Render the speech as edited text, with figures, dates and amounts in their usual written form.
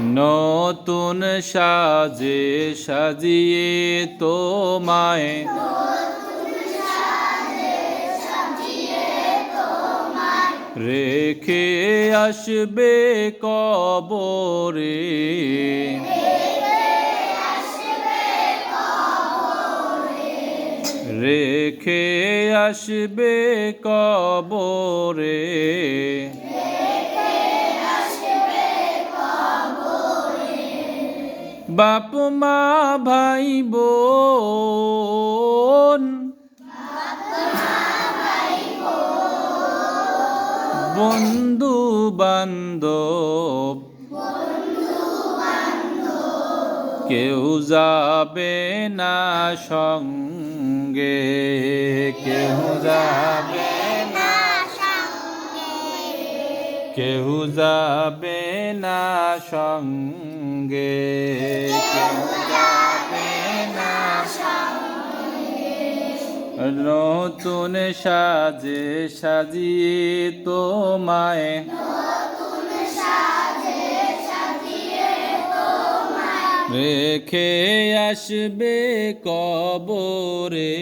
নতুন সাজে সাজিয়ে তোমায় রেখে আসবে কবরে। রেখে আসবে কবরে। বাপ মা ভাই বোন বন্ধু বান্ধব কেউ যাবে না সঙ্গে। কেউ যাবে না কেউ যাবে না সঙ্গে। কেউ যাবে না নতুন সাজে সাজিয়ে তোমায় রেখে আসবে কবরে।